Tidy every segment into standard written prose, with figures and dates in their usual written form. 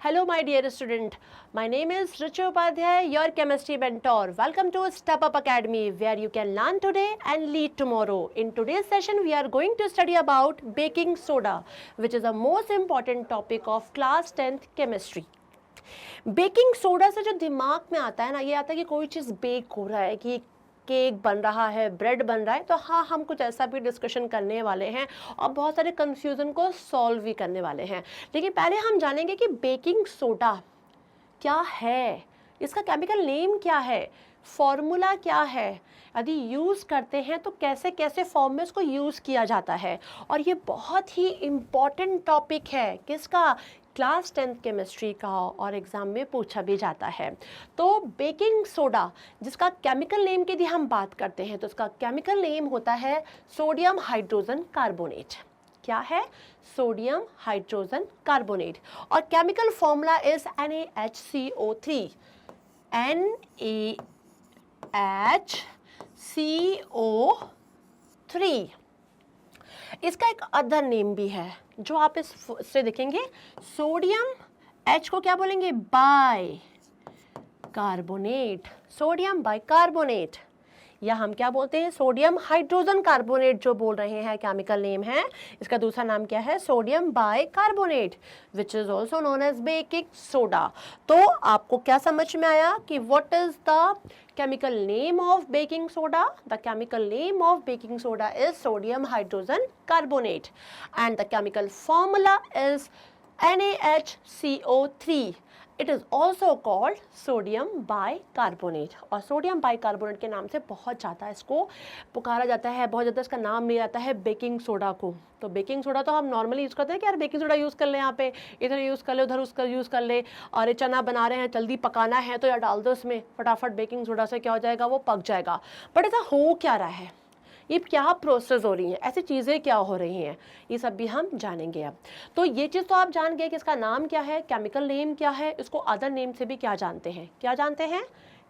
Hello, my dear student. My name is Richa Upadhyay, your chemistry mentor. Welcome to Step Up Academy, where you can learn today and lead tomorrow. In today's session, we are going to study about baking soda, which is the most important topic of class 10th chemistry. Baking soda से जो दिमाग में आता है ना, ये आता है कि कोई चीज़ बेक हो रहा है, कि केक बन रहा है, ब्रेड बन रहा है, तो हाँ, हम कुछ ऐसा भी डिस्कशन करने वाले हैं और बहुत सारे कंफ्यूजन को सॉल्व भी करने वाले हैं। लेकिन पहले हम जानेंगे कि बेकिंग सोडा क्या है, इसका केमिकल नेम क्या है, फॉर्मूला क्या है, यदि यूज़ करते हैं तो कैसे कैसे फॉर्म में उसको यूज़ किया जाता है। और ये बहुत ही इम्पॉर्टेंट टॉपिक है, किसका, क्लास 10th केमिस्ट्री का, और एग्ज़ाम में पूछा भी जाता है। तो बेकिंग सोडा, जिसका केमिकल नेम की यदि हम बात करते हैं तो उसका केमिकल नेम होता है सोडियम हाइड्रोजन कार्बोनेट। क्या है? Sodium hydrogen carbonate. और chemical formula is NaHCO3। NaHCO3। इसका एक अदर नेम भी है जो आप इससे देखेंगे, सोडियम H को क्या बोलेंगे, bi carbonate, sodium bi carbonate, या हम क्या बोलते हैं, सोडियम हाइड्रोजन कार्बोनेट जो बोल रहे हैं, केमिकल नेम है। इसका दूसरा नाम क्या है, sodium bi carbonate, which is also known as baking soda. तो आपको क्या समझ में आया कि what is the chemical name of baking soda? The chemical name of baking soda is sodium hydrogen carbonate, and the chemical formula is NaHCO3. It is also called sodium bicarbonate, और sodium bicarbonate के नाम से बहुत ज़्यादा इसको पुकारा जाता है, बहुत ज़्यादा इसका नाम लिया जाता है बेकिंग सोडा को। तो बेकिंग सोडा तो हम नॉर्मली यूज़ करते हैं कि यार बेकिंग सोडा यूज़ कर ले, यहाँ पे इधर यूज़ कर ले, उधर उसका यूज़ कर ले, और ये चना बना रहे हैं, जल्दी पकाना है तो यार डाल दो इसमें, फटाफट बेकिंग सोडा से क्या हो जाएगा, वो पक जाएगा। बट ऐसा हो क्या रहा है, ये क्या प्रोसेस हो रही हैं, ऐसी चीज़ें क्या हो रही हैं, ये सब भी हम जानेंगे अब। तो ये चीज़ तो आप जान गए कि इसका नाम क्या है, केमिकल नेम क्या है, इसको अदर नेम से भी क्या जानते हैं, क्या जानते हैं,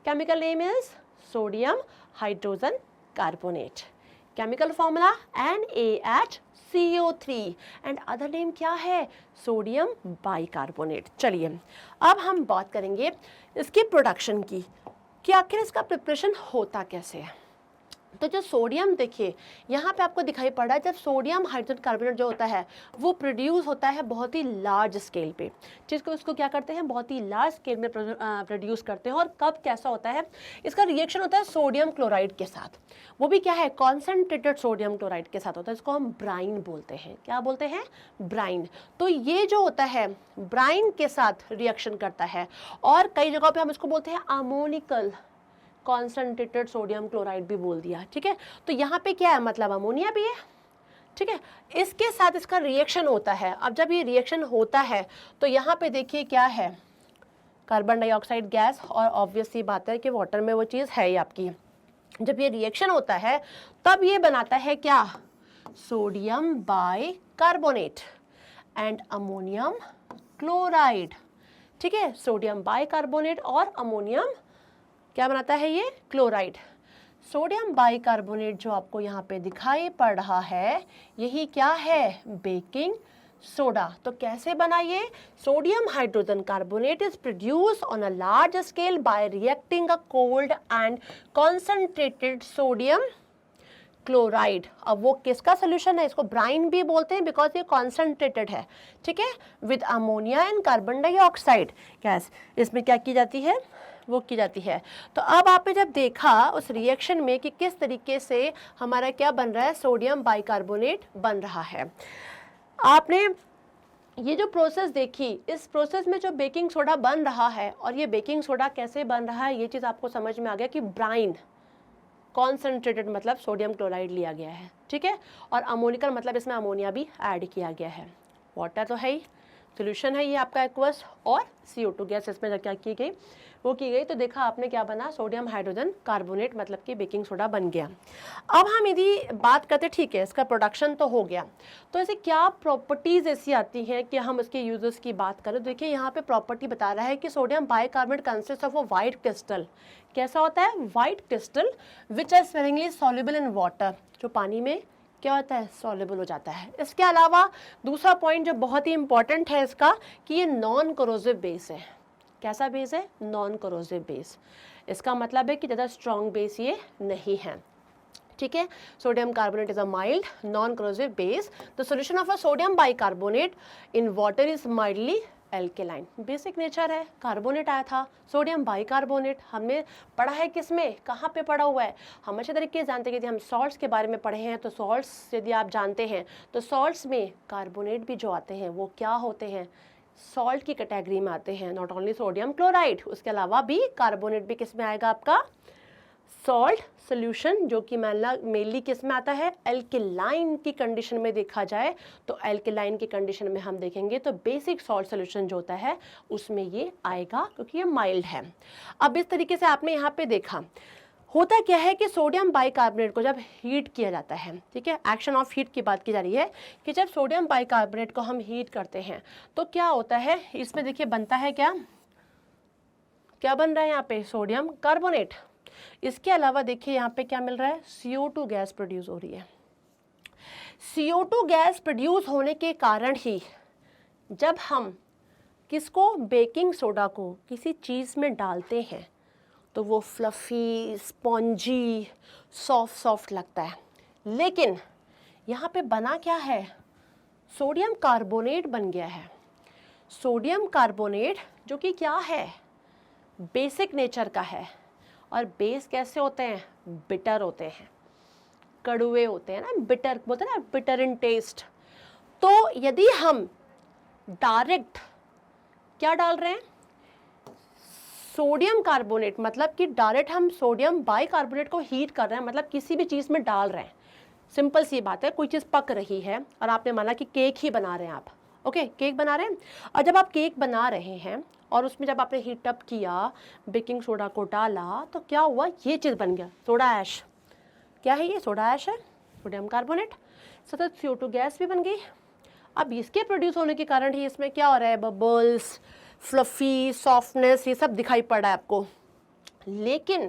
chemical name is sodium hydrogen carbonate, chemical formula NaHCO3, and other name क्या है, सोडियम बाइकार्बोनेट। चलिए अब हम बात करेंगे इसकी प्रोडक्शन की, कि आखिर इसका प्रिपरेशन होता कैसे है। तो जो सोडियम, देखिए यहाँ पे आपको दिखाई पड़ रहा है, जब सोडियम हाइड्रोजन कार्बोनेट जो होता है वो प्रोड्यूस होता है बहुत ही लार्ज स्केल पे, जिसको उसको क्या करते हैं, बहुत ही लार्ज स्केल में प्रोड्यूस करते हैं। और कब कैसा होता है, इसका रिएक्शन होता है सोडियम क्लोराइड के साथ, वो भी क्या है, कॉन्सेंट्रेटेड सोडियम क्लोराइड के साथ होता है, इसको हम ब्राइन बोलते हैं। क्या बोलते हैं, ब्राइन। तो ये जो होता है ब्राइन के साथ रिएक्शन करता है, और कई जगहों पे हम इसको बोलते हैं अमोनिकल कॉन्सेंट्रेटेड सोडियम क्लोराइड भी बोल दिया, ठीक है। तो यहाँ पे क्या है, मतलब अमोनिया भी है, ठीक है, इसके साथ इसका रिएक्शन होता है। अब जब ये रिएक्शन होता है तो यहाँ पे देखिए क्या है, कार्बन डाइऑक्साइड गैस, और ऑब्वियस सी बात है कि वाटर में वो चीज़ है ही आपकी। जब ये रिएक्शन होता है तब ये बनाता है क्या, sodium by carbonate and ammonium chloride, ठीक है, सोडियम बाई कार्बोनेट और अमोनियम क्या बनाता है, ये क्लोराइड। सोडियम बाइकार्बोनेट जो आपको यहाँ पे दिखाई पड़ रहा है, यही क्या है, बेकिंग सोडा। तो कैसे बना ये, sodium hydrogen carbonate is produce on a large scale bye reacting a cold and concentrated sodium chloride. अब वो किसका सोल्यूशन है, इसको ब्राइन भी बोलते हैं बिकॉज ये कॉन्सेंट्रेटेड है, ठीक है, with ammonia and carbon dioxide gas, इसमें क्या की जाती है, वो की जाती है। तो अब आपने जब देखा उस रिएक्शन में कि किस तरीके से हमारा क्या बन रहा है, सोडियम बाइकार्बोनेट बन रहा है, आपने ये जो प्रोसेस देखी, इस प्रोसेस में जो बेकिंग सोडा बन रहा है, और ये बेकिंग सोडा कैसे बन रहा है, ये चीज़ आपको समझ में आ गया कि ब्राइन कॉन्सेंट्रेटेड मतलब सोडियम क्लोराइड लिया गया है, ठीक है, और अमोनिकल मतलब इसमें अमोनिया भी ऐड किया गया है। वाटर तो है ही, सोल्यूशन है ये आपका एक्वस, और CO2 गैस इसमें क्या की गई, वो की गई। तो देखा आपने क्या बना, सोडियम हाइड्रोजन कार्बोनेट मतलब कि बेकिंग सोडा बन गया। अब हम यदि बात करते, ठीक है, इसका प्रोडक्शन तो हो गया, तो ऐसे क्या प्रॉपर्टीज़ ऐसी आती हैं कि हम इसके यूजेस की बात करें। देखिए यहाँ पे प्रॉपर्टी बता रहा है कि sodium bicarbonate consist of a white crystal. कैसा होता है, white crystal which are sparingly soluble in water, जो पानी में क्या होता है, सॉल्युबल हो जाता है। इसके अलावा दूसरा पॉइंट जो बहुत ही इंपॉर्टेंट है इसका, कि ये नॉन कोरोसिव बेस है। कैसा बेस है, नॉन कोरोसिव बेस। इसका मतलब है कि ज़्यादा स्ट्रॉन्ग बेस ये नहीं है, ठीक है। Sodium carbonate is a mild non corrosive base. The solution of a sodium bicarbonate in water is mildly alkaline. Basic nature है, कार्बोनेट आया था, सोडियम बाइकार्बोनेट हमने पढ़ा है किसमें, कहाँ पे पढ़ा हुआ है, हम अच्छे तरीके से जानते हैं कि यदि हम सॉल्ट्स के बारे में पढ़े हैं तो सॉल्ट्स यदि आप जानते हैं तो सॉल्ट्स में कार्बोनेट भी जो आते हैं वो क्या होते हैं, सॉल्ट की कैटेगरी में आते हैं। नॉट ओनली सोडियम क्लोराइड, उसके अलावा भी कार्बोनेट भी किस में आएगा, आपका सॉल्ट सोल्यूशन, जो कि मेनली किस में आता है, एल्केलाइन की कंडीशन में देखा जाए तो एल्केलाइन की कंडीशन में हम देखेंगे तो बेसिक सॉल्ट सोल्यूशन जो होता है उसमें ये आएगा, क्योंकि ये माइल्ड है। अब इस तरीके से आपने यहाँ पे देखा, होता क्या है कि सोडियम बाइकार्बोनेट को जब हीट किया जाता है, ठीक है, एक्शन ऑफ हीट की बात की जा रही है कि जब सोडियम बाइकार्बोनेट को हम हीट करते हैं तो क्या होता है, इसमें देखिए बनता है क्या, क्या बन रहा है यहाँ पे, सोडियम कार्बोनेट। इसके अलावा देखिए यहाँ पे क्या मिल रहा है, CO2 गैस प्रोड्यूस हो रही है। CO2 गैस प्रोड्यूस होने के कारण ही जब हम किसको, बेकिंग सोडा को किसी चीज़ में डालते हैं तो वो फ्लफी, स्पॉन्जी, सॉफ्ट लगता है। लेकिन यहाँ पे बना क्या है, सोडियम कार्बोनेट बन गया है। सोडियम कार्बोनेट जो कि क्या है, बेसिक नेचर का है। और बेस कैसे होते हैं, बिटर होते हैं, कड़वे होते हैं ना, बिटर बोलते हैं ना, बिटर इन टेस्ट। तो यदि हम डायरेक्ट क्या डाल रहे हैं, सोडियम कार्बोनेट, मतलब कि डायरेक्ट हम सोडियम बाइकार्बोनेट को हीट कर रहे हैं, मतलब किसी भी चीज़ में डाल रहे हैं। सिंपल सी बात है, कोई चीज़ पक रही है और आपने माना कि केक ही बना रहे हैं आप, ओके, केक बना रहे हैं। और जब आप केक बना रहे हैं और उसमें जब आपने हीट अप किया, बेकिंग सोडा को डाला, तो क्या हुआ, ये चीज़ बन गया, सोडा ऐश। क्या है ये, सोडा ऐश है, सोडियम कार्बोनेट। सतत CO2 गैस भी बन गई। अब इसके प्रोड्यूस होने के कारण ही इसमें क्या हो रहा है, बबल्स, फ्लफी, सॉफ्टनेस, ये सब दिखाई पड़ रहा है आपको। लेकिन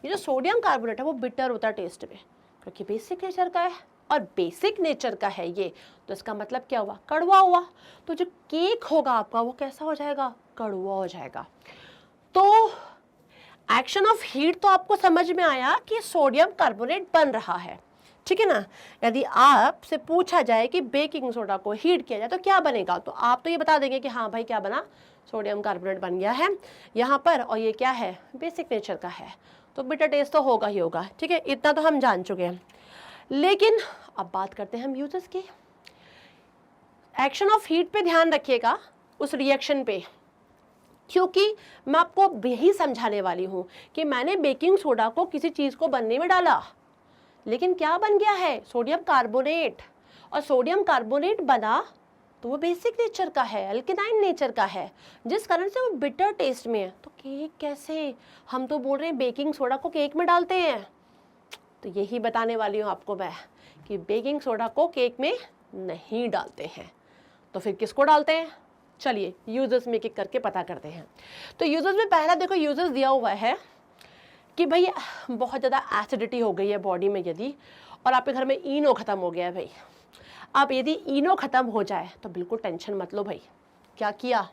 ये जो सोडियम कार्बोनेट है वो बिटर होता है टेस्ट में, क्योंकि बेसिक नेचर का है और बेसिक नेचर का है ये, तो इसका मतलब क्या हुआ, कड़वा हुआ। तो जो केक होगा आपका वो कैसा हो जाएगा, कड़वा हो जाएगा। तो एक्शन ऑफ हीट तो आपको समझ में आया कि सोडियम कार्बोनेट बन रहा है, ठीक है ना। यदि आपसे पूछा जाए कि बेकिंग सोडा को हीट किया जाए तो क्या बनेगा, तो आप तो ये बता देंगे कि हाँ भाई क्या बना, सोडियम कार्बोनेट बन गया है यहाँ पर, और ये क्या है, बेसिक नेचर का है, तो बिटर टेस्ट तो होगा ही होगा, ठीक है, इतना तो हम जान चुके हैं। लेकिन अब बात करते हैं हम यूजेस की। एक्शन ऑफ हीट पे ध्यान रखिएगा, उस रिएक्शन पे, क्योंकि मैं आपको यही समझाने वाली हूँ कि मैंने बेकिंग सोडा को किसी चीज़ को बनने में डाला, लेकिन क्या बन गया है, सोडियम कार्बोनेट। और सोडियम कार्बोनेट बना तो वो बेसिक नेचर का है, अल्केनाइन नेचर का है, जिस कारण से वो बिटर टेस्ट में है। तो केक कैसे, हम तो बोल रहे हैं बेकिंग सोडा को केक में डालते हैं, तो यही बताने वाली हूँ आपको मैं कि बेकिंग सोडा को केक में नहीं डालते हैं, तो फिर किसको डालते हैं। चलिए यूजर्स में एक करके पता करते हैं। तो यूजर्स में पहला देखो, यूजर्स दिया हुआ है कि भाई बहुत ज़्यादा एसिडिटी हो गई है बॉडी में यदि, और आपके घर में इनो ख़त्म हो गया है भाई। अब यदि इनो ख़त्म हो जाए तो बिल्कुल टेंशन मत लो भाई, क्या किया,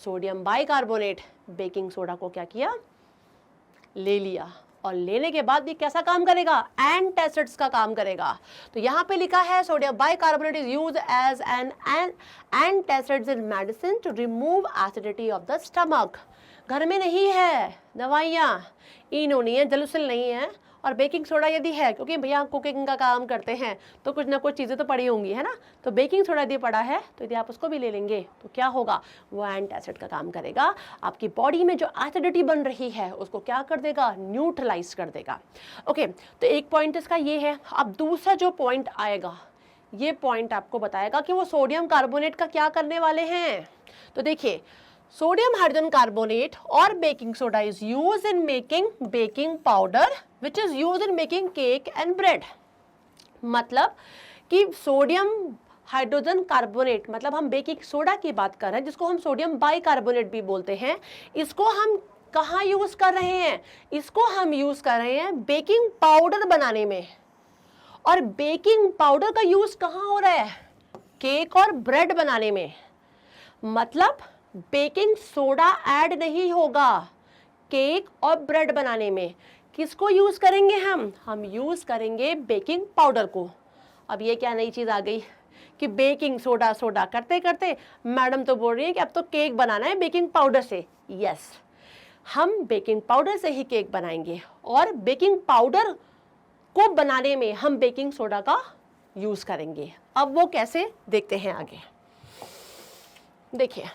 सोडियम बाइकार्बोनेट बेकिंग सोडा को क्या किया, ले लिया, और लेने के बाद ये कैसा काम करेगा, एंटासिड्स का काम करेगा। तो यहाँ पे लिखा है sodium bicarbonate is used as an antacids in medicine to remove acidity of the stomach. घर में नहीं है दवाइयाँ, इनो नहीं है, जलूसिल नहीं है, और बेकिंग सोडा यदि है, क्योंकि भैया कुकिंग का काम करते हैं तो कुछ ना कुछ चीज़ें तो पड़ी होंगी, है ना। तो बेकिंग सोडा यदि पड़ा है तो यदि आप उसको भी ले लेंगे तो क्या होगा, वो एंटासिड का काम करेगा, आपकी बॉडी में जो एसिडिटी बन रही है उसको क्या कर देगा, न्यूट्रलाइज कर देगा। ओके, तो एक पॉइंट इसका ये है। अब दूसरा जो पॉइंट आएगा, ये पॉइंट आपको बताएगा कि वो सोडियम कार्बोनेट का क्या करने वाले हैं। तो देखिए, सोडियम हाइड्रोजन कार्बोनेट और baking soda is used in making baking powder which is used in making cake and bread. मतलब कि सोडियम हाइड्रोजन कार्बोनेट, मतलब हम बेकिंग सोडा की बात कर रहे हैं, जिसको हम सोडियम बाइकार्बोनेट भी बोलते हैं, इसको हम कहाँ यूज कर रहे हैं, इसको हम यूज कर रहे हैं बेकिंग पाउडर बनाने में। और बेकिंग पाउडर का यूज कहाँ हो रहा है? केक और ब्रेड बनाने में। मतलब बेकिंग सोडा ऐड नहीं होगा केक और ब्रेड बनाने में। किसको यूज करेंगे हम यूज करेंगे बेकिंग पाउडर को। अब ये क्या नई चीज आ गई कि बेकिंग सोडा सोडा करते करते मैडम तो बोल रही है कि अब तो केक बनाना है बेकिंग पाउडर से। यस, हम बेकिंग पाउडर से ही केक बनाएंगे और बेकिंग पाउडर को बनाने में हम बेकिंग सोडा का यूज करेंगे। अब वो कैसे देखते हैं आगे। देखिए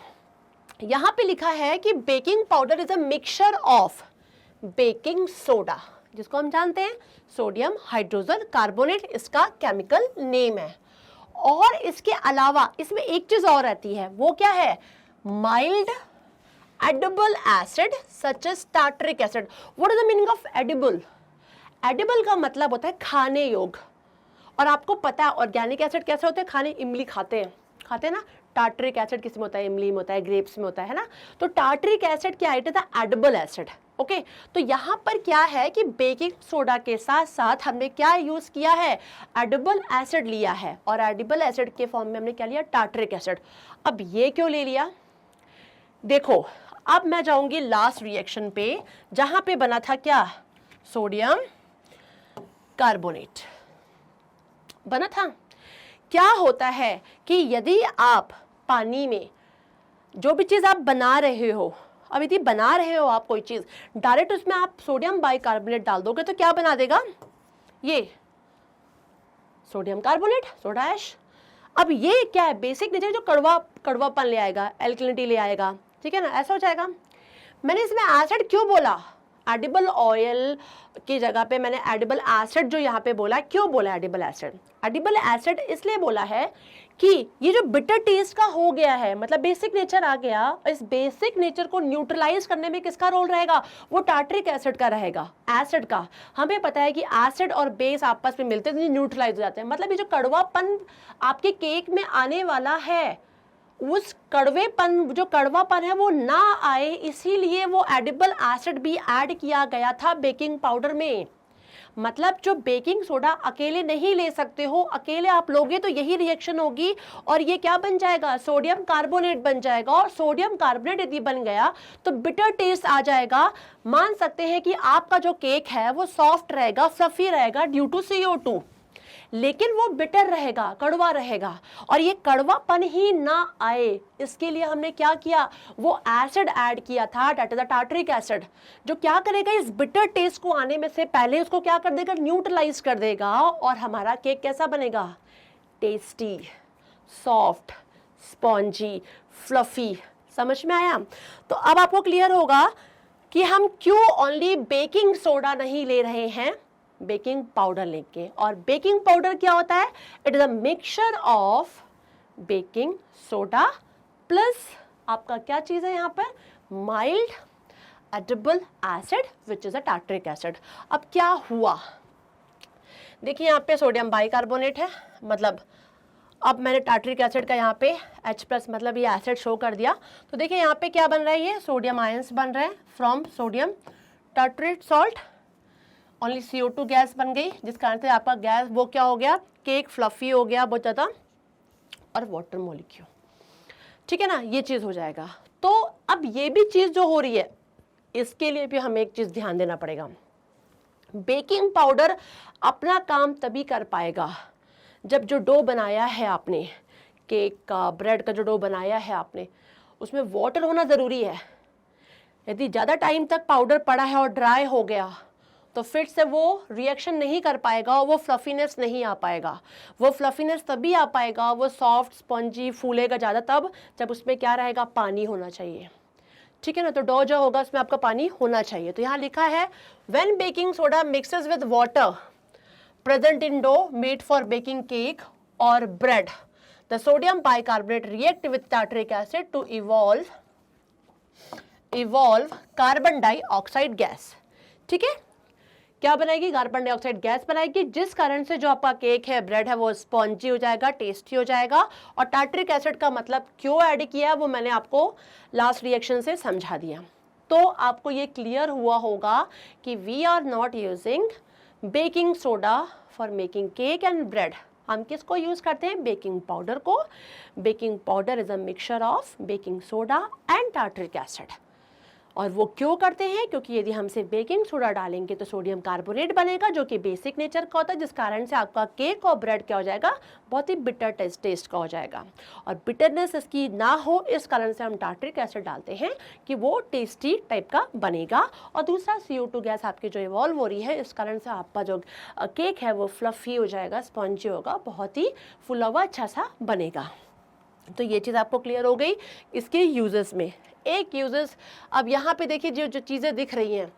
यहां पे लिखा है कि baking powder is a mixture of baking soda, जिसको हम जानते हैं सोडियम हाइड्रोजन कार्बोनेट, इसका केमिकल नेम है। और इसके अलावा इसमें एक चीज और रहती है, वो क्या है? Mild edible acid such as tartaric acid. What is the meaning of edible? Edible का मतलब होता है खाने योग्य। और आपको पता है ऑर्गेनिक एसिड कैसे होते हैं? खाने, इमली खाते हैं ना। टार्टरिक एसिड किस में होता है? इमली में होता है, ग्रेप्स में होता है ना। तो टार्टरिक एसिड क्या आइटम था? Edible acid. ओके, तो यहाँ पर क्या है कि बेकिंग सोडा के साथ साथ हमने क्या यूज किया है? एडिबल एसिड लिया है। और एडिबल एसिड के फॉर्म में हमने क्या लिया? Tartaric acid. अब ये क्यों ले लिया? देखो अब मैं जाऊंगी लास्ट रिएक्शन पे, जहां पे बना था क्या? सोडियम कार्बोनेट बना था। क्या होता है कि यदि आप पानी में जो भी चीज आप बना रहे हो, अब यदि बना रहे हो आप कोई चीज, डायरेक्ट उसमें आप सोडियम बाइकार्बोनेट डाल दोगे तो क्या बना देगा? ये सोडियम कार्बोनेट, सोडा ऐश। अब ये क्या है? बेसिक नेचर, जो कड़वापन ले आएगा, एल्कलिनिटी ले आएगा, ठीक है ना, ऐसा हो जाएगा। मैंने इसमें एसिड क्यों बोला? एडिबल ऑयल की जगह पे मैंने एडिबल एसिड जो यहाँ पे बोला, क्यों बोला एडिबल एसिड? एडिबल एसिड इसलिए बोला है कि ये जो बिटर टेस्ट का हो गया है, मतलब बेसिक नेचर आ गया, इस बेसिक नेचर को न्यूट्रलाइज करने में किसका रोल रहेगा? वो टार्टरिक एसिड का रहेगा, एसिड का। हमें पता है कि एसिड और बेस आपस में मिलते हैं, न्यूट्रलाइज हो जाते हैं। मतलब ये जो कड़वापन आपके केक में आने वाला है, उस कड़वेपन, जो कड़वापन है वो ना आए, इसीलिए वो एडिबल एसिड भी ऐड किया गया था बेकिंग पाउडर में। मतलब जो बेकिंग सोडा अकेले नहीं ले सकते हो, अकेले आप लोगे तो यही रिएक्शन होगी और ये क्या बन जाएगा? सोडियम कार्बोनेट बन जाएगा। और सोडियम कार्बोनेट यदि बन गया तो बिटर टेस्ट आ जाएगा। मान सकते हैं कि आपका जो केक है वो सॉफ्ट रहेगा, फ्लफी रहेगा ड्यू टू CO2, लेकिन वो बिटर रहेगा, कड़वा रहेगा। और ये कड़वापन ही ना आए, इसके लिए हमने क्या किया? वो एसिड ऐड किया था, that is the tartaric acid, जो क्या करेगा? इस बिटर टेस्ट को आने में से पहले उसको क्या कर देगा? न्यूट्रलाइज कर देगा। और हमारा केक कैसा बनेगा? Tasty, soft, spongy, fluffy. समझ में आया? तो अब आपको क्लियर होगा कि हम क्यों ओनली बेकिंग सोडा नहीं ले रहे हैं, बेकिंग पाउडर लेके। और बेकिंग पाउडर क्या होता है? It is a mixture of baking soda plus आपका क्या चीज है यहाँ पर? Mild edible acid which is a tartaric acid. अब क्या हुआ? देखिए यहाँ पे सोडियम बाइकार्बोनेट है, मतलब अब मैंने टार्टरिक एसिड का यहाँ पे H+ मतलब ये एसिड शो कर दिया। तो देखिए यहाँ पे क्या बन रहा है? ये सोडियम आयंस बन रहे हैं from sodium tartrate salt. Only CO2 gas बन गई, जिस कारण से आपका गैस वो क्या हो गया? केक फ्लफी हो गया बहुत ज़्यादा, और वाटर मॉलिक्यूल, ठीक है ना, ये चीज़ हो जाएगा। तो अब ये भी चीज़ जो हो रही है, इसके लिए भी हमें एक चीज़ ध्यान देना पड़ेगा। बेकिंग पाउडर अपना काम तभी कर पाएगा जब जो डो बनाया है आपने, केक का, ब्रेड का जो डो बनाया है आपने, उसमें वाटर होना ज़रूरी है। यदि ज़्यादा टाइम तक पाउडर पड़ा है और ड्राई हो गया तो फिर से वो रिएक्शन नहीं कर पाएगा, वो फ्लफीनेस नहीं आ पाएगा। वो फ्लफीनेस तभी आ पाएगा, वो सॉफ्ट स्पॉन्जी फूलेगा ज़्यादा तब जब उसमें क्या रहेगा? पानी होना चाहिए, ठीक है ना। तो डो जो होगा उसमें आपका पानी होना चाहिए। तो यहाँ लिखा है when baking soda mixes with water present in dough made for baking cake और bread, the sodium bicarbonate react with tartaric acid to evolve carbon dioxide gas. ठीक है, क्या बनाएगी? कार्बन डाइऑक्साइड गैस बनाएगी, जिस कारण से जो आपका केक है, ब्रेड है, वो स्पॉन्जी हो जाएगा, टेस्टी हो जाएगा। और टार्टरिक एसिड का मतलब क्यों ऐड किया है वो मैंने आपको लास्ट रिएक्शन से समझा दिया। तो आपको ये क्लियर हुआ होगा कि we are not using baking soda for making cake and bread, हम किसको यूज़ करते हैं? बेकिंग पाउडर को। Baking powder is a mixture of baking soda and tartaric acid. और वो क्यों करते हैं? क्योंकि यदि हमसे बेकिंग सोडा डालेंगे तो सोडियम कार्बोनेट बनेगा, जो कि बेसिक नेचर का होता है, जिस कारण से आपका केक और ब्रेड क्या हो जाएगा? बहुत ही बिटर टेस्ट का हो जाएगा। और बिटरनेस इसकी ना हो, इस कारण से हम टार्टरिक एसिड डालते हैं कि वो टेस्टी टाइप का बनेगा। और दूसरा CO2 गैस आपकी जो इवॉल्व हो रही है, इस कारण से आपका जो केक है वो फ्लफी हो जाएगा, स्पॉन्जी होगा, बहुत ही फुला हुआ अच्छा सा बनेगा। तो ये चीज़ आपको क्लियर हो गई इसके यूजेस में। एक यूजेस, अब यहाँ पे देखिए जो चीज़ें दिख रही हैं,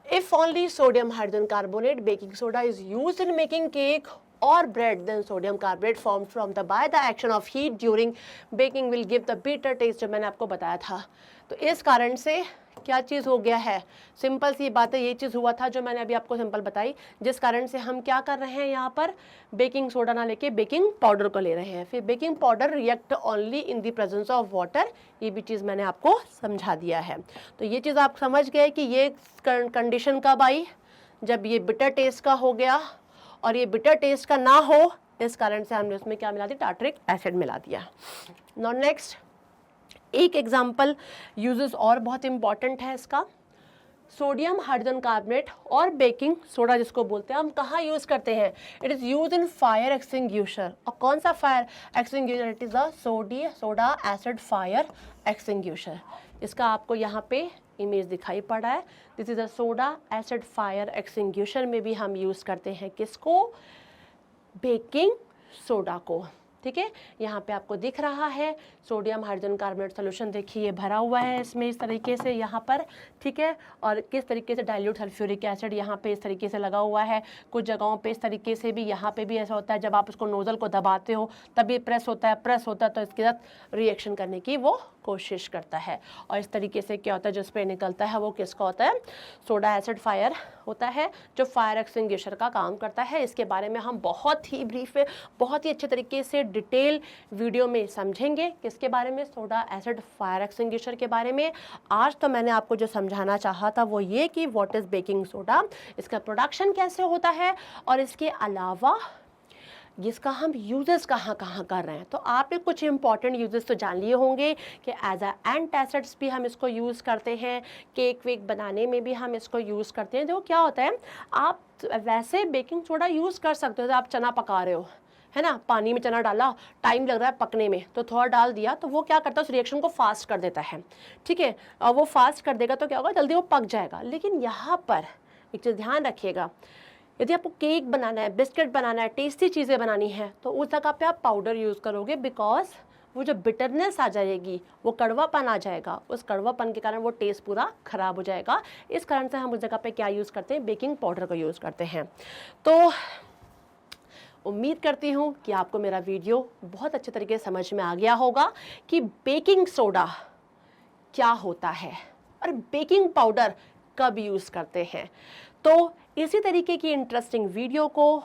if only sodium hydrogen carbonate baking soda is used in making cake or bread, then sodium carbonate formed from the by the action of heat during baking will give the bitter taste, जो मैंने आपको बताया था। तो इस कारण से क्या चीज़ हो गया है? सिंपल सी बात है, ये चीज़ हुआ था जो मैंने अभी आपको सिंपल बताई, जिस कारण से हम क्या कर रहे हैं, यहाँ पर बेकिंग सोडा ना लेके बेकिंग पाउडर को ले रहे हैं। फिर baking powder react only in the presence of water, ये भी चीज़ मैंने आपको समझा दिया है। तो ये चीज़ आप समझ गए कि ये कंडीशन कब आई? जब ये बिटर टेस्ट का हो गया, और ये बिटर टेस्ट का ना हो, इस कारण से हमने उसमें क्या मिला दिया? टार्टरिक एसिड मिला दिया। नाउ नेक्स्ट, एक एग्जांपल यूजेस और बहुत इंपॉर्टेंट है इसका। सोडियम हाइड्रोजन कार्बोनेट और बेकिंग सोडा जिसको बोलते हैं, हम कहाँ यूज़ करते हैं? It is use in fire extinguisher. और कौन सा fire extinguisher? It is a soda acid fire extinguisher. इसका आपको यहाँ पे इमेज दिखाई पड़ रहा है। This is a soda acid fire extinguisher में भी हम यूज़ करते हैं किसको? बेकिंग सोडा को। ठीक है, यहाँ पे आपको दिख रहा है सोडियम हाइड्रोजन कार्बोनेट सोल्यूशन, देखिए ये भरा हुआ है इसमें इस तरीके से यहाँ पर। ठीक है, और किस तरीके से डाइल्यूट सल्फ्यूरिक एसिड यहाँ पे इस तरीके से लगा हुआ है। कुछ जगहों पे इस तरीके से भी, यहाँ पे भी ऐसा होता है, जब आप उसको नोजल को दबाते हो तभी प्रेस होता है तो इसके साथ रिएक्शन करने की वो कोशिश करता है। और इस तरीके से क्या होता है, जो इस पर निकलता है वो किसका होता है? सोडा एसिड फायर होता है, जो फायर एक्सटिंग्विशर का काम करता है। इसके बारे में हम बहुत ही ब्रीफ में, बहुत ही अच्छे तरीके से डिटेल वीडियो में समझेंगे। किसके बारे में? सोडा एसिड फायर एक्सटिंग्विशर के बारे में। आज तो मैंने आपको जो समझाना चाहा था वो ये कि व्हाट इज़ बेकिंग सोडा, इसका प्रोडक्शन कैसे होता है, और इसके अलावा इसका हम यूजेस कहाँ कहाँ कर रहे हैं। तो आपने कुछ इंपॉर्टेंट यूजेस तो जान लिए होंगे कि एज अ एंटासिड्स भी हम इसको यूज़ करते हैं, केक वेक बनाने में भी हम इसको यूज़ करते हैं। जो क्या होता है, आप वैसे बेकिंग सोडा यूज़ कर सकते हो। आप चना पका रहे हो, है ना, पानी में चना डाला, टाइम लग रहा है पकने में, तो थोड़ा डाल दिया, तो वो क्या करता है? उस रिएक्शन को फास्ट कर देता है। ठीक है, और वो फास्ट कर देगा तो क्या होगा? जल्दी वो पक जाएगा। लेकिन यहाँ पर एक चीज़ ध्यान रखिएगा, यदि आपको केक बनाना है, बिस्किट बनाना है, टेस्टी चीज़ें बनानी है, तो उस जगह पे आप पाउडर यूज़ करोगे, बिकॉज वो जो बिटरनेस आ जाएगी, वो कड़वापन आ जाएगा, उस कड़वापन के कारण वो टेस्ट पूरा ख़राब हो जाएगा। इस कारण से हम उस जगह पे क्या यूज़ करते हैं? बेकिंग पाउडर का यूज़ करते हैं। तो उम्मीद करती हूँ कि आपको मेरा वीडियो बहुत अच्छे तरीके से समझ में आ गया होगा कि बेकिंग सोडा क्या होता है और बेकिंग पाउडर कब यूज़ करते हैं। तो इसी तरीके की इंटरेस्टिंग वीडियो को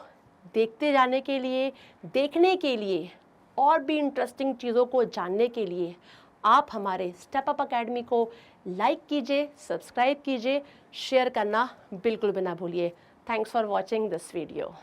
देखते जाने के लिए, देखने के लिए, और भी इंटरेस्टिंग चीज़ों को जानने के लिए आप हमारे स्टेप अप अकेडमी को लाइक कीजिए, सब्सक्राइब कीजिए, शेयर करना बिल्कुल भी ना भूलिए। Thanks for watching this video.